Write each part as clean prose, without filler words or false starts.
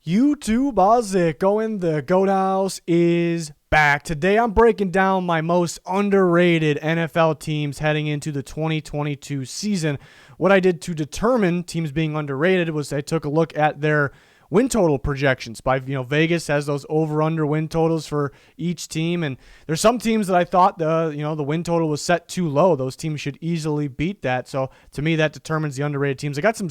YouTube Oziko, the Goat House is back. Today I'm breaking down my most underrated NFL teams heading into the 2022 season. What I did to determine teams being underrated was I took a look at their win total projections. Vegas has those over/under win totals for each team, and there's some teams that I thought the win total was set too low. Those teams should easily beat that. So to me, that determines the underrated teams. I got some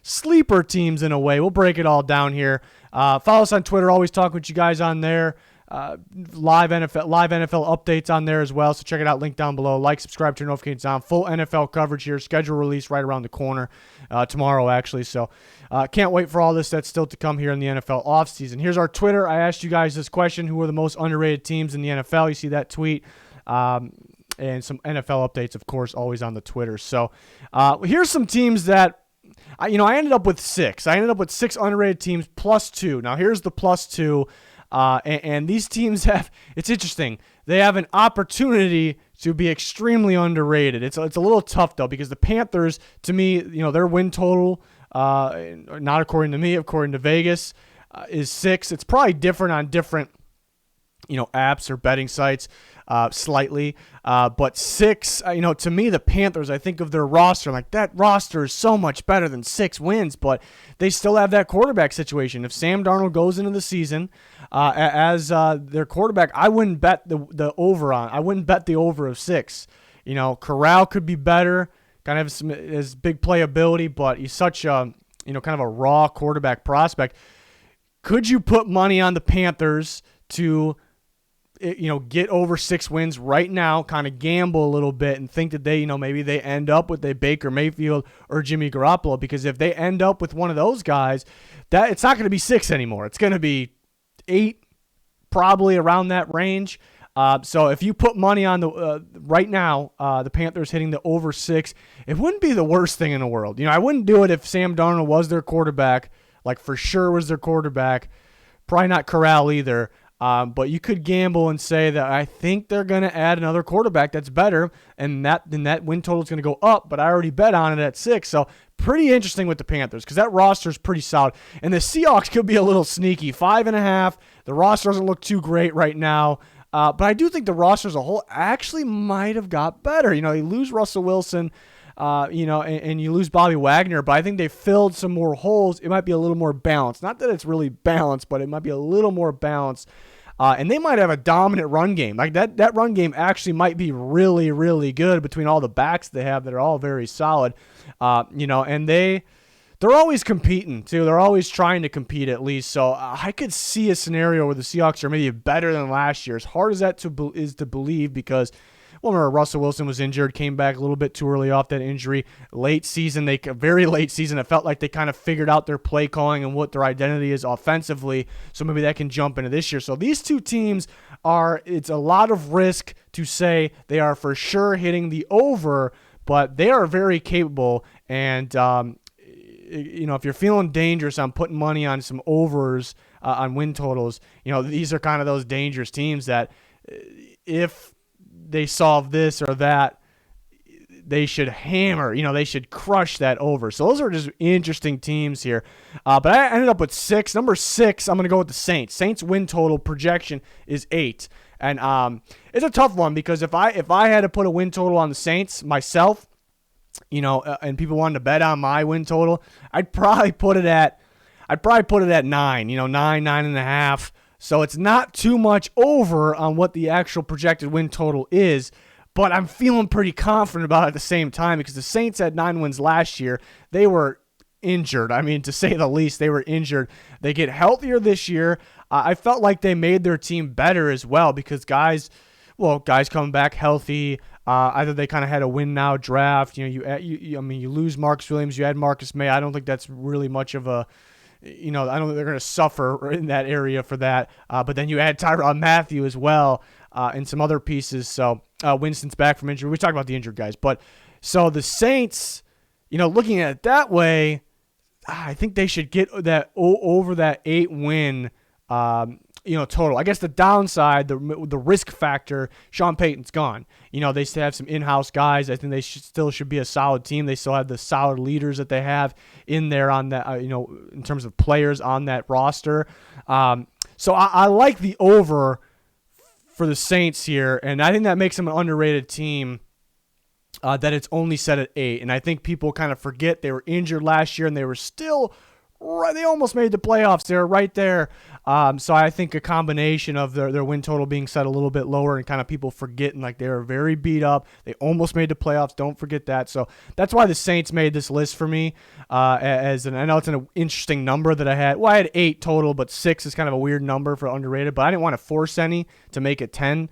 sleeper teams in a way. We'll break it all down here. Follow us on Twitter. Always talking with you guys on there. Live NFL updates on there as well. So check it out. Link down below. Like, subscribe, turn notifications on. Full NFL coverage here. Schedule release right around the corner tomorrow, actually. So can't wait for all this that's still to come here in the NFL offseason. Here's our Twitter. I asked you guys this question: who are the most underrated teams in the NFL? You see that tweet. And some NFL updates, of course, always on the Twitter. So here's some teams that I ended up with six. I ended up with six underrated teams plus two. Now, here's the plus two. And these teams it's interesting. They have an opportunity to be extremely underrated. It's a little tough, though, because the Panthers, to me, their win total, not according to me, according to Vegas, is 6. It's probably different on different apps or betting sites slightly. But 6, to me, the Panthers, I think of their roster, I'm like, that roster is so much better than 6 wins, but they still have that quarterback situation. If Sam Darnold goes into the season as their quarterback, I wouldn't bet the over on. I wouldn't bet the over of 6. Corral could be better, kind of his big playability, but he's such a, kind of a raw quarterback prospect. Could you put money on the Panthers to get over 6 wins right now, kind of gamble a little bit and think that they, maybe they end up with a Baker Mayfield or Jimmy Garoppolo? Because if they end up with one of those guys, that it's not going to be 6 anymore. It's going to be 8, probably around that range. So if you put money on the right now, the Panthers hitting the over 6, it wouldn't be the worst thing in the world. I wouldn't do it if Sam Darnold was their quarterback, like for sure was their quarterback. Probably not Corral either. But you could gamble and say that I think they're going to add another quarterback that's better, and then that win total is going to go up, but I already bet on it at 6. So pretty interesting with the Panthers because that roster is pretty solid. And the Seahawks could be a little sneaky. 5.5. The roster doesn't look too great right now. But I do think the roster as a whole actually might have got better. You lose Russell Wilson, and you lose Bobby Wagner, but I think they filled some more holes. It might be a little more balanced. Not that it's really balanced, but it might be a little more balanced. And they might have a dominant run game. Like that run game actually might be really, really good between all the backs they have that are all very solid. And they're always competing too. They're always trying to compete at least. So I could see a scenario where the Seahawks are maybe better than last year. As hard as that is to believe because, well, remember Russell Wilson was injured, came back a little bit too early off that injury. Very late season, it felt like they kind of figured out their play calling and what their identity is offensively, so maybe that can jump into this year. So these two teams it's a lot of risk to say they are for sure hitting the over, but they are very capable. And, if you're feeling dangerous on putting money on some overs on win totals, these are kind of those dangerous teams that if they solve this or that, they should hammer, they should crush that over. So those are just interesting teams here. But I ended up with 6. Number 6, I'm going to go with the Saints. Saints win total projection is 8. And it's a tough one because if I had to put a win total on the Saints myself, and people wanted to bet on my win total, I'd probably put it at 9, 9.5. So it's not too much over on what the actual projected win total is, but I'm feeling pretty confident about it at the same time because the Saints had 9 wins last year. They were injured. I mean, to say the least, they were injured. They get healthier this year. I felt like they made their team better as well because guys coming back healthy. Either they kind of had a win now draft. You lose Marcus Williams, you add Marcus May. I don't think that's really much of a. I don't think they're going to suffer in that area for that. But then you add Tyrann Mathieu as well and some other pieces. So Winston's back from injury. We talked about the injured guys. But so the Saints, looking at it that way, I think they should get that over that 8 win total. I guess the downside, the risk factor, Sean Payton's gone. They still have some in-house guys. I think they still should be a solid team. They still have the solid leaders that they have in there on that, in terms of players on that roster. So I like the over for the Saints here, and I think that makes them an underrated team. That it's only set at 8, and I think people kind of forget they were injured last year, and they were still right. They almost made the playoffs. They're right there. So I think a combination of their win total being set a little bit lower and kind of people forgetting like they were very beat up. They almost made the playoffs. Don't forget that. So that's why the Saints made this list for me. I know it's an interesting number that I had. Well, I had 8 total, but 6 is kind of a weird number for underrated. But I didn't want to force any to make it 10.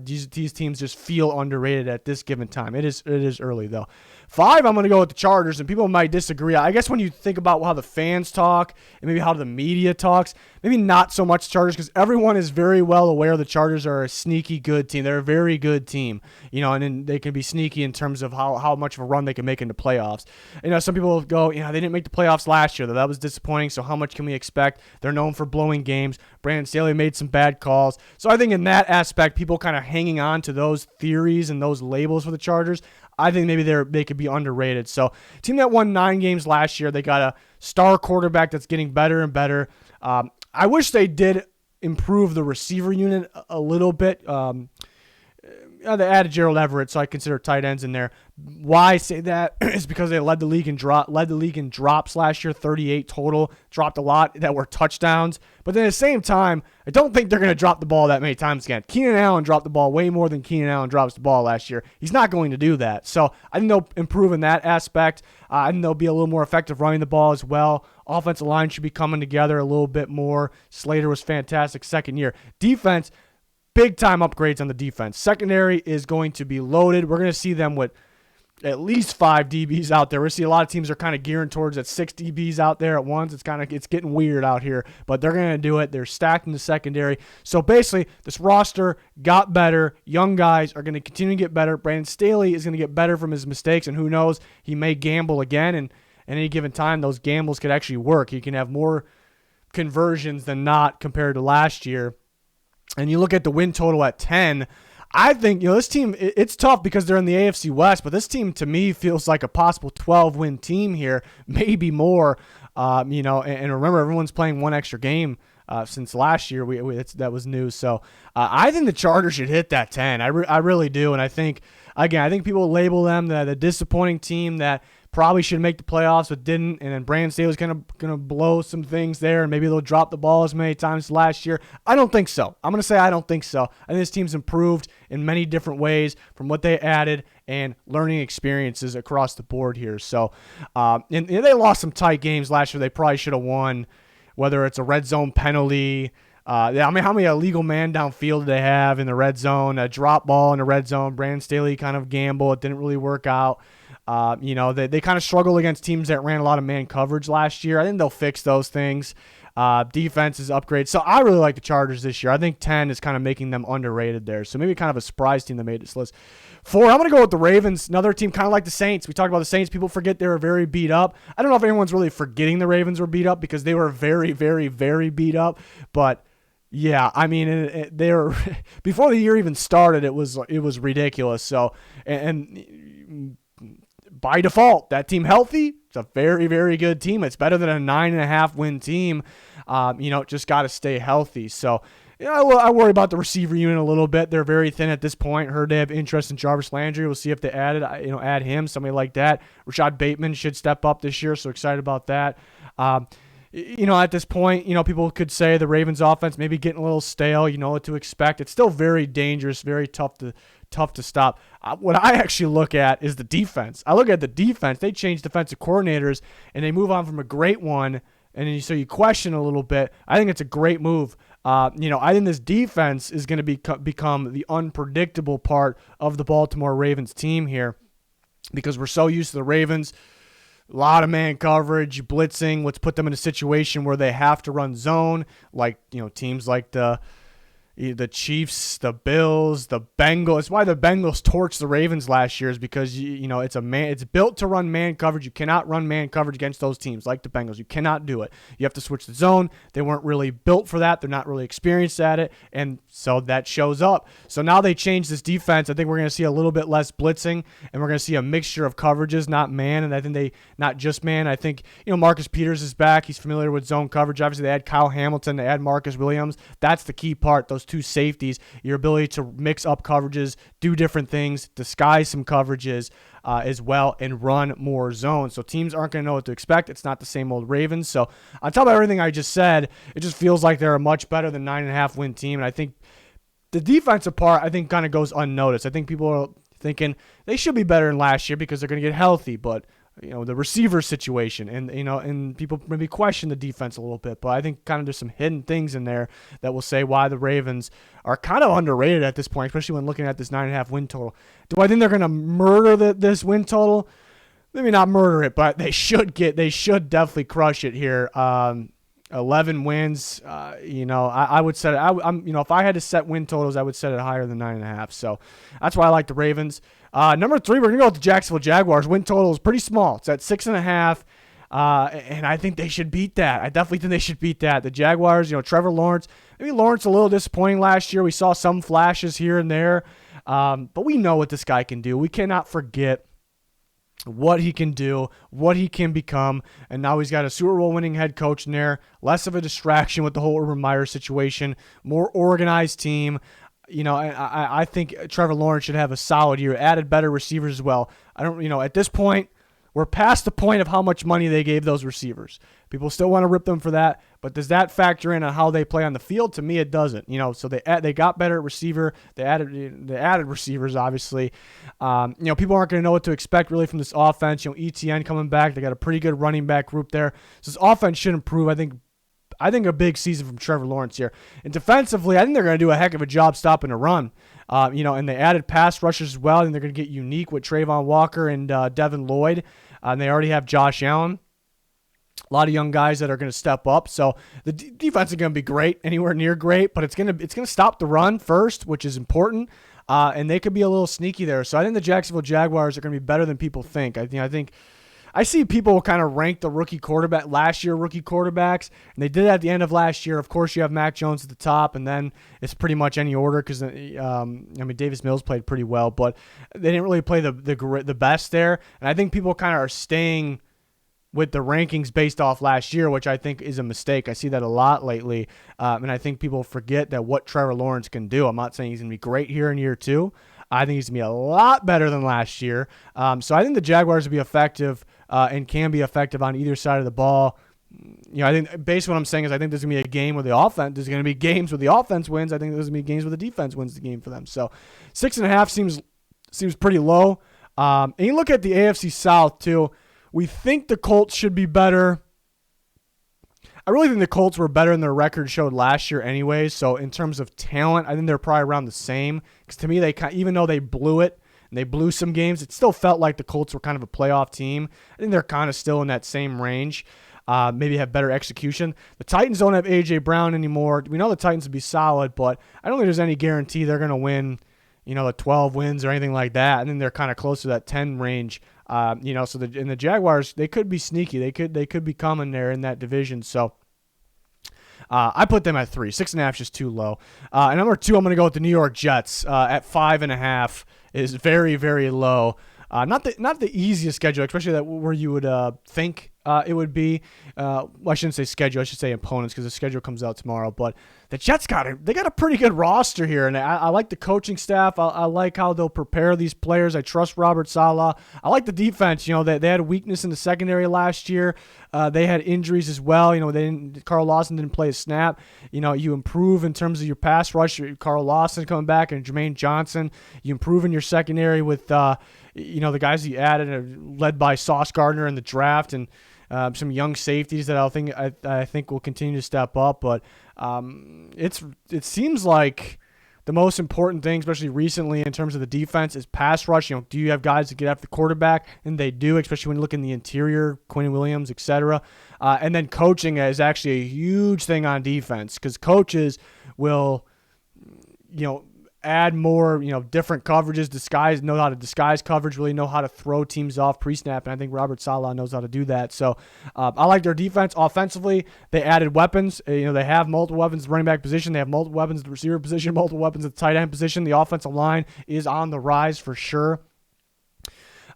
These teams just feel underrated at this given time. It is early though. 5, I'm going to go with the Chargers, and people might disagree. I guess when you think about how the fans talk and maybe how the media talks, maybe not so much Chargers, because everyone is very well aware the Chargers are a sneaky good team. They're a very good team, and then they can be sneaky in terms of how much of a run they can make into playoffs. Some people go, they didn't make the playoffs last year, though. That was disappointing, so how much can we expect? They're known for blowing games. Brandon Staley made some bad calls. So I think in that aspect, people kind of hanging on to those theories and those labels for the Chargers, I think maybe they could be underrated. So team that won 9 games last year, they got a star quarterback that's getting better and better. I wish they did improve the receiver unit a little bit. They added Gerald Everett, so I consider tight ends in there. Why I say that is because they led the league in drops last year, 38 total, dropped a lot that were touchdowns. But then at the same time, I don't think they're going to drop the ball that many times again. Keenan Allen dropped the ball way more than Keenan Allen drops the ball last year. He's not going to do that. So I think they'll improve in that aspect. I think they'll be a little more effective running the ball as well. Offensive line should be coming together a little bit more. Slater was fantastic second year. Defense, big time upgrades on the defense. Secondary is going to be loaded. We're going to see them with at least 5 DBs out there. We're going to see a lot of teams are kind of gearing towards that 6 DBs out there at once. It's getting weird out here, but they're going to do it. They're stacked in the secondary. So basically, this roster got better. Young guys are going to continue to get better. Brandon Staley is going to get better from his mistakes, and who knows, he may gamble again, and at any given time, those gambles could actually work. He can have more conversions than not compared to last year. And you look at the win total at 10, I think, this team, it's tough because they're in the AFC West, but this team to me feels like a possible 12-win team here, maybe more. And remember, everyone's playing one extra game since last year. That was news. So I think the Chargers should hit that 10. I really do. And I think people label them the disappointing team that probably should make the playoffs but didn't, and then Brandon Staley's going to blow some things there, and maybe they'll drop the ball as many times as last year. I don't think so. I'm going to say I don't think so. I think this team's improved in many different ways from what they added and learning experiences across the board here. So, and they lost some tight games last year they probably should have won, whether it's a red zone penalty. How many illegal man downfield did they have in the red zone? A drop ball in the red zone. Brandon Staley kind of gambled. It didn't really work out. They kind of struggled against teams that ran a lot of man coverage last year. I think they'll fix those things. Defense is upgraded. So I really like the Chargers this year. I think 10 is kind of making them underrated there. So maybe kind of a surprise team that made this list. 4, I'm going to go with the Ravens, another team kind of like the Saints. We talked about the Saints. People forget they were very beat up. I don't know if anyone's really forgetting the Ravens were beat up because they were very, very, very beat up. But yeah, I mean, they were before the year even started. It was ridiculous. So and by default, that team healthy, it's a very, very good team. It's better than a 9.5 win team. Just got to stay healthy. So I worry about the receiver unit a little bit. They're very thin at this point. Heard they have interest in Jarvis Landry. We'll see if they add him, somebody like that. Rashad Bateman should step up this year, so excited about that. At this point, people could say the Ravens offense maybe getting a little stale. You know what to expect. It's still very dangerous, very tough to stop. What I actually look at is the defense. I look at the defense. They change defensive coordinators, and they move on from a great one, and so you question a little bit. I think it's a great move. I think this defense is going to become the unpredictable part of the Baltimore Ravens team here because we're so used to the Ravens. A lot of man coverage, blitzing, what's put them in a situation where they have to run zone, like, teams like the the Chiefs, the Bills, the Bengals. It's why the Bengals torched the Ravens last year, is because it's built to run man coverage. You cannot run man coverage against those teams like the Bengals. You cannot do it. You have to switch the zone. They weren't really built for that. They're not really experienced at it, and so that shows up. So now they changed this defense. I think we're going to see a little bit less blitzing, and we're going to see a mixture of coverages, not man, and I think not just man. I think Marcus Peters is back. He's familiar with zone coverage. Obviously, they had Kyle Hamilton. They had Marcus Williams. That's the key part. Those two safeties, your ability to mix up coverages, do different things, disguise some coverages as well, and run more zones. So teams aren't going to know what to expect. It's not the same old Ravens. So on top of everything I just said, it just feels like they're a much better than 9.5 win team. And I think the defensive part, kind of goes unnoticed. I think people are thinking they should be better than last year because they're going to get healthy, but the receiver situation and people maybe question the defense a little bit, but I think kind of there's some hidden things in there that will say why the Ravens are kind of underrated at this point, especially when looking at this 9.5 win total. Do I think they're going to murder this win total? Maybe not murder it, but they should definitely crush it here. 11 wins, I would set it. If I had to set win totals, I would set it higher than 9.5. So that's why I like the Ravens. Number 3, we're going to go with the Jacksonville Jaguars. Win total is pretty small. It's at 6.5, and I think they should beat that. I definitely think they should beat that. The Jaguars, Trevor Lawrence, maybe Lawrence a little disappointing last year. We saw some flashes here and there, but we know what this guy can do. We cannot forget what he can do, what he can become, and now he's got a Super Bowl winning head coach in there, less of a distraction with the whole Urban Meyer situation, more organized team. I think Trevor Lawrence should have a solid year, added better receivers as well. At this point, we're past the point of how much money they gave those receivers. People still want to rip them for that, but does that factor in on how they play on the field? To me, it doesn't. So they got better at receiver. They added receivers, obviously. People aren't going to know what to expect really from this offense. ETN coming back. They got a pretty good running back group there. So this offense should improve. I think a big season from Trevor Lawrence here. And defensively, I think they're going to do a heck of a job stopping the run. And they added pass rushers as well. And they're going to get unique with Trayvon Walker and Devin Lloyd. And they already have Josh Allen. A lot of young guys that are going to step up. So the defense is going to be great, anywhere near great, but it's going to stop the run first, which is important. And they could be a little sneaky there. So I think the Jacksonville Jaguars are going to be better than people think. I think I see people kind of rank the last year rookie quarterbacks, and they did it at the end of last year. Of course, you have Mac Jones at the top, and then it's pretty much any order because Davis Mills played pretty well, but they didn't really play the best there. And I think people kind of are staying with the rankings based off last year, which I think is a mistake. I see that a lot lately, and I think people forget that what Trevor Lawrence can do. I'm not saying he's going to be great here in year 2. I think he's going to be a lot better than last year. So I think the Jaguars will be effective and can be effective on either side of the ball. I think basically what I'm saying is I think there's going to be a game where the offense, there's going to be games where the offense wins. I think there's going to be games where the defense wins the game for them. So 6.5 seems pretty low. And you look at the AFC South too. We think the Colts should be better. I really think the Colts were better than their record showed last year anyway. So in terms of talent, I think they're probably around the same. Because to me, even though they blew it and they blew some games, it still felt like the Colts were kind of a playoff team. I think they're kind of still in that same range. Maybe have better execution. The Titans don't have A.J. Brown anymore. We know the Titans will be solid, but I don't think there's any guarantee they're going to win, the 12 wins or anything like that. I think they're kind of close to that 10 range. So the Jaguars, they could be sneaky. They could be coming there in that division. So I put them at 3. 6.5 is just too low. And number 2, I'm going to go with the New York Jets at 5.5 is very, very low. Not the easiest schedule, especially that where you would think it would be. Well, I shouldn't say schedule. I should say opponents because the schedule comes out tomorrow. But the Jets got a pretty good roster here, and I like the coaching staff. I like how they'll prepare these players. I trust Robert Saleh. I like the defense. They had a weakness in the secondary last year. They had injuries as well. Carl Lawson didn't play a snap. You improve in terms of your pass rush. Carl Lawson coming back and Jermaine Johnson. You improve in your secondary with the guys you added, led by Sauce Gardner in the draft, and some young safeties that I think will continue to step up. But it seems like the most important thing, especially recently in terms of the defense, is pass rush. Do you have guys that get after the quarterback? And they do, especially when you look in the interior, Quinn Williams, etc. And then coaching is actually a huge thing on defense because coaches will add more, different coverages, know how to disguise coverage, really know how to throw teams off pre-snap, and I think Robert Saleh knows how to do that. So I like their defense. Offensively, they added weapons. They have multiple weapons at the running back position. They have multiple weapons at the receiver position, multiple weapons at the tight end position. The offensive line is on the rise for sure.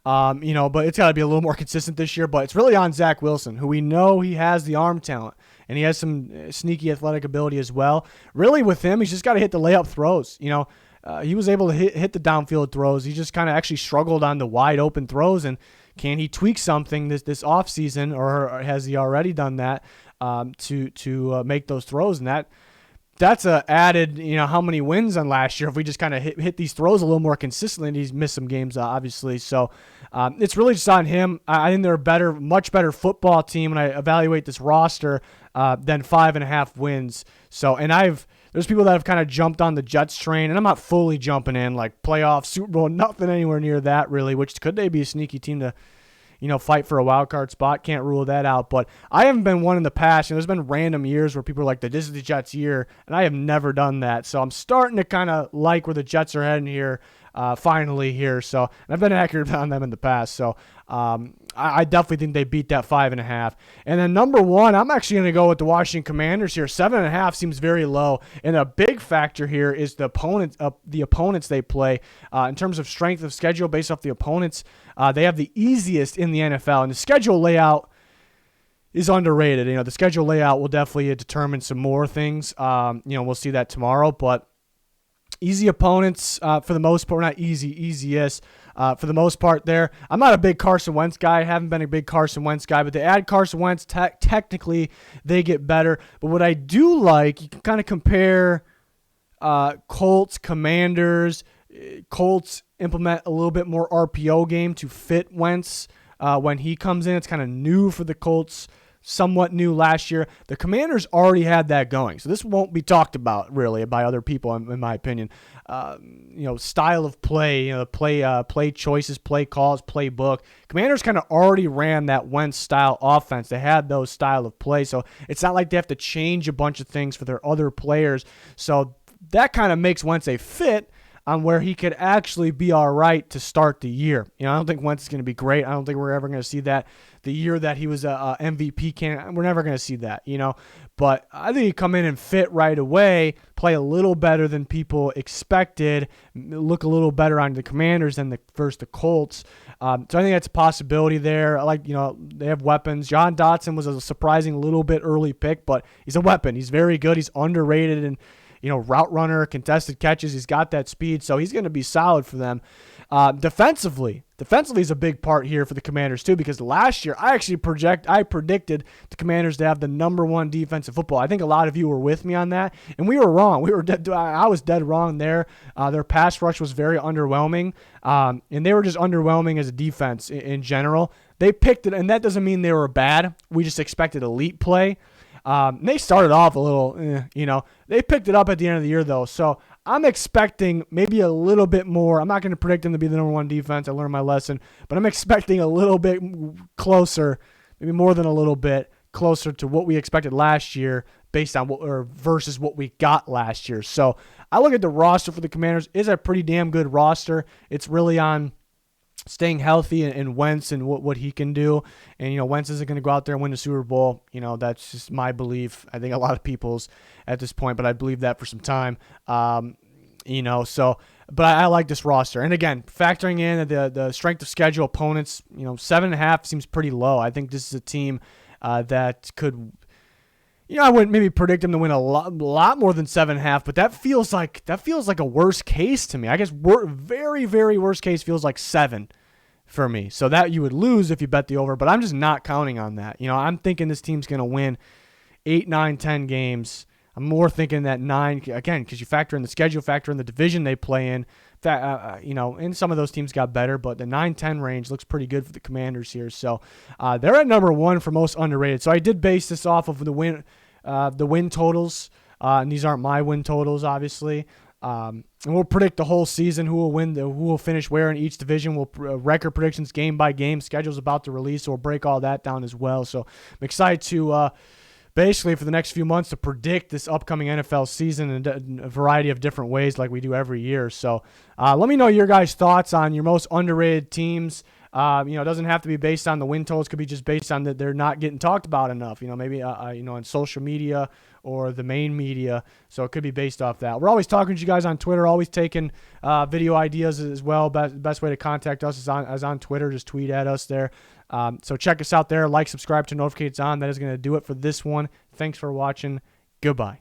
But it's got to be a little more consistent this year. But it's really on Zach Wilson, who we know he has the arm talent, and he has some sneaky athletic ability as well. Really, with him, he's just got to hit the layup throws. He was able to hit the downfield throws. He just kind of actually struggled on the wide open throws. And can he tweak something this offseason, or has he already done that to make those throws? And that's a added, how many wins on last year if we just kind of hit these throws a little more consistently. And he's missed some games, obviously. So it's really just on him. I think they're a much better football team when I evaluate this roster than 5.5 wins. So, and there's people that have kind of jumped on the Jets train, and I'm not fully jumping in like playoff, Super Bowl, nothing anywhere near that really, which could they be a sneaky team to fight for a wild card spot. Can't rule that out. But I haven't been one in the past. There's been random years where people are like, this is the Jets' year, and I have never done that. So I'm starting to kind of like where the Jets are heading here, finally here. So, and I've been accurate on them in the past. So I definitely think they beat that 5.5. And then number one, I'm actually going to go with the Washington Commanders here. 7.5 seems very low. And a big factor here is the opponents they play. In terms of strength of schedule based off the opponents, they have the easiest in the NFL. And the schedule layout is underrated. The schedule layout will definitely determine some more things. We'll see that tomorrow. But easy opponents for the most part. Not easiest. For the most part there. I'm not a big Carson Wentz guy. I haven't been a big Carson Wentz guy, but they add Carson Wentz. Technically, they get better. But what I do like, you can kind of compare Colts, Commanders. Colts implement a little bit more RPO game to fit Wentz when he comes in. It's kind of new for the Colts. Somewhat new last year. The Commanders already had that going, so this won't be talked about really by other people, in my opinion. Style of play, play choices, play calls, playbook. Commanders kind of already ran that Wentz style offense. They had those style of play, so it's not like they have to change a bunch of things for their other players. So that kind of makes Wentz a fit on where he could actually be all right to start the year. I don't think Wentz is going to be great. I don't think we're ever going to see that the year that he was a MVP candidate. We're never going to see that, But I think he'd come in and fit right away, play a little better than people expected, look a little better on the Commanders than the Colts. So I think that's a possibility there. I like, they have weapons. John Dotson was a surprising little bit early pick, but he's a weapon. He's very good. He's underrated and route runner, contested catches. He's got that speed, so he's going to be solid for them. Defensively is a big part here for the Commanders too, because last year I predicted the Commanders to have the number one defensive football. I think a lot of you were with me on that, and we were wrong. I was dead wrong there. Their pass rush was very underwhelming, and they were just underwhelming as a defense in general. They picked it, and that doesn't mean they were bad. We just expected elite play. They started off a little, they picked it up at the end of the year though. So I'm expecting maybe a little bit more. I'm not going to predict them to be the number one defense. I learned my lesson, but I'm expecting a little bit closer, maybe more than a little bit closer to what we expected last year based on versus what we got last year. So I look at the roster for the Commanders. It's a pretty damn good roster. It's really on staying healthy and Wentz and what he can do. And, Wentz isn't going to go out there and win the Super Bowl. That's just my belief. I think a lot of people's at this point, but I believe that for some time. But I like this roster. And again, factoring in the strength of schedule opponents, 7.5 seems pretty low. I think this is a team that could, I wouldn't maybe predict them to win a lot more than 7.5, but that feels like a worst case to me. I guess very, very worst case feels like 7 for me. So that you would lose if you bet the over, but I'm just not counting on that. I'm thinking this team's going to win 8, 9, 10 games. I'm more thinking that 9, again, because you factor in the schedule, factor in the division they play in. And some of those teams got better, but the 9-10 range looks pretty good for the Commanders here. So they're at number one for most underrated. So I did base this off of the win totals, and these aren't my win totals, obviously. And we'll predict the whole season, who will win, who will finish where in each division. We'll record predictions game by game. Schedule's about to release, so we'll break all that down as well. So I'm excited to basically for the next few months to predict this upcoming NFL season in a variety of different ways like we do every year. So let me know your guys' thoughts on your most underrated teams. It doesn't have to be based on the win totals. It could be just based on that they're not getting talked about enough. Maybe on social media or the main media. So it could be based off that. We're always talking to you guys on Twitter. Always taking video ideas as well. Best way to contact us is on Twitter. Just tweet at us there. So check us out there. Like, subscribe to notifications on. That is going to do it for this one. Thanks for watching. Goodbye.